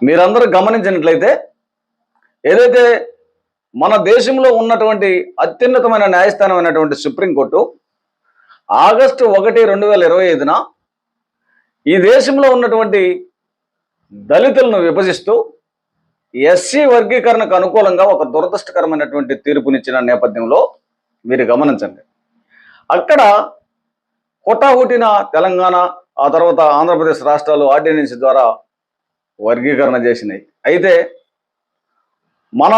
మీరందరూ గమనించినట్లయితే ఏదైతే మన దేశంలో ఉన్నటువంటి అత్యున్నతమైన న్యాయస్థానం అయినటువంటి సుప్రీంకోర్టు ఆగస్టు 1, 2025న ఈ దేశంలో ఉన్నటువంటి దళితులను విభజిస్తూ ఎస్సీ వర్గీకరణకు అనుకూలంగా ఒక దురదృష్టకరమైనటువంటి తీర్పునిచ్చిన నేపథ్యంలో మీరు గమనించండి. అక్కడ హుటాహుటిన తెలంగాణ ఆ తర్వాత ఆంధ్రప్రదేశ్ రాష్ట్రాలు ఆర్డినెన్స్ ద్వారా వర్గీకరణ చేసినాయి. అయితే మన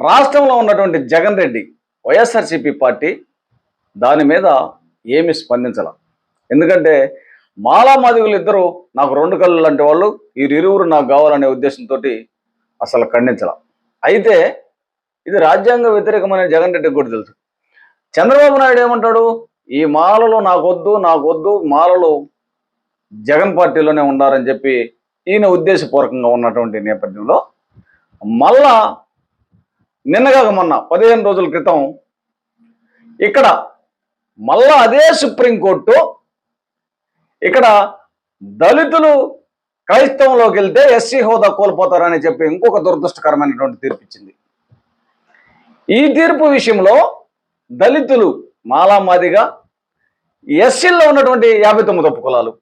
రాష్ట్రంలో ఉన్నటువంటి జగన్ రెడ్డి వైఎస్ఆర్సీపీ పార్టీ దాని మీద ఏమి స్పందించాల. ఎందుకంటే మాలామాదిగులు ఇద్దరు నాకు 2 కళ్ళు లాంటి వాళ్ళు, వీరిరువురు నాకు కావాలనే ఉద్దేశంతో అసలు ఖండించాల. అయితే ఇది రాజ్యాంగ వ్యతిరేకమైన జగన్ రెడ్డికి కూడా తెలుసు. చంద్రబాబు నాయుడు ఏమంటాడు, ఈ మాలలు నాకొద్దు, మాలలు జగన్ పార్టీలోనే ఉండాలని చెప్పి ఈయన ఉద్దేశపూర్వకంగా ఉన్నటువంటి నేపథ్యంలో మళ్ళా నిన్నగాక మొన్న 15 రోజుల క్రితం ఇక్కడ మళ్ళా అదే సుప్రీంకోర్టు ఇక్కడ దళితులు క్రైస్తవంలోకి వెళ్తే ఎస్సీ హోదా కోల్పోతారని చెప్పి ఇంకొక దురదృష్టకరమైనటువంటి తీర్పు ఇచ్చింది. ఈ తీర్పు విషయంలో దళితులు మాలామాదిగా ఎస్సీల్లో ఉన్నటువంటి 59 ఉపకులాలు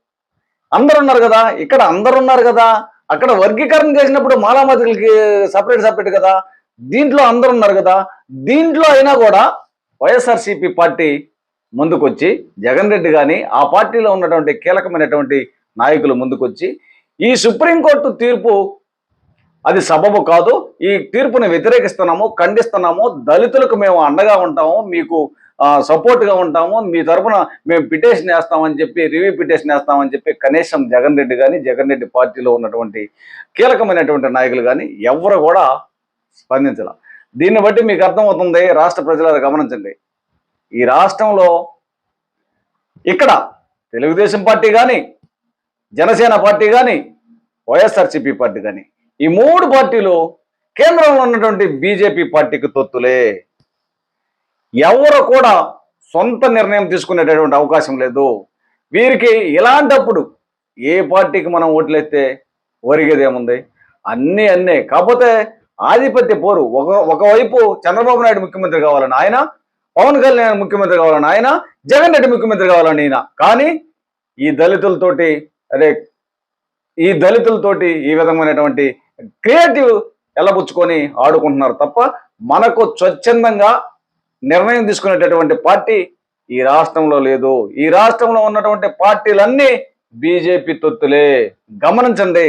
అందరు ఉన్నారు కదా, ఇక్కడ అందరు ఉన్నారు కదా, అక్కడ వర్గీకరణ చేసినప్పుడు మాలామాదిగులకి సపరేట్ కదా, దీంట్లో అందరు ఉన్నారు కదా, దీంట్లో అయినా కూడా వైఎస్ఆర్సీపీ పార్టీ ముందుకొచ్చి జగన్ రెడ్డి కానీ ఆ పార్టీలో ఉన్నటువంటి కీలకమైనటువంటి నాయకులు ముందుకొచ్చి ఈ సుప్రీంకోర్టు తీర్పు అది సబబు కాదు, ఈ తీర్పుని వ్యతిరేకిస్తున్నాము, ఖండిస్తున్నాము, దళితులకు మేము అండగా ఉంటాము, మీకు సపోర్ట్గా ఉంటాము, మీ తరఫున మేము పిటిషన్ వేస్తామని చెప్పి రివ్యూ పిటిషన్ వేస్తామని చెప్పి కనీసం జగన్ రెడ్డి కానీ జగన్ రెడ్డి పార్టీలో ఉన్నటువంటి కీలకమైనటువంటి నాయకులు కానీ ఎవరు కూడా స్పందించాల. దీన్ని బట్టి మీకు అర్థమవుతుంది, రాష్ట్ర ప్రజలు గమనించండి. ఈ రాష్ట్రంలో ఇక్కడ తెలుగుదేశం పార్టీ కానీ జనసేన పార్టీ కానీ వైఎస్ఆర్సీపీ పార్టీ కానీ ఈ 3 పార్టీలు కేంద్రంలో ఉన్నటువంటి బీజేపీ పార్టీకి తొత్తులే. ఎవరు కూడా సొంత నిర్ణయం తీసుకునేటటువంటి అవకాశం లేదు. వీరికి ఇలాంటప్పుడు ఏ పార్టీకి మనం ఓట్లేస్తే ఒరిగేదేముంది, అన్నీ కాకపోతే ఆధిపత్య పోరు. ఒకవైపు చంద్రబాబు నాయుడు ముఖ్యమంత్రి కావాలని ఆయన, పవన్ కళ్యాణ్ ముఖ్యమంత్రి కావాలని ఆయన, జగన్ రెడ్డి ముఖ్యమంత్రి కావాలని ఈయన. కానీ ఈ దళితులతోటి ఈ విధమైనటువంటి క్రియేటివ్ ఎల్లబుచ్చుకొని ఆడుకుంటున్నారు తప్ప మనకు స్వచ్ఛందంగా నిర్ణయం తీసుకునేటటువంటి పార్టీ ఈ రాష్ట్రంలో లేదు. ఈ రాష్ట్రంలో ఉన్నటువంటి పార్టీలన్నీ బీజేపీ తొత్తులే. గమనించండి.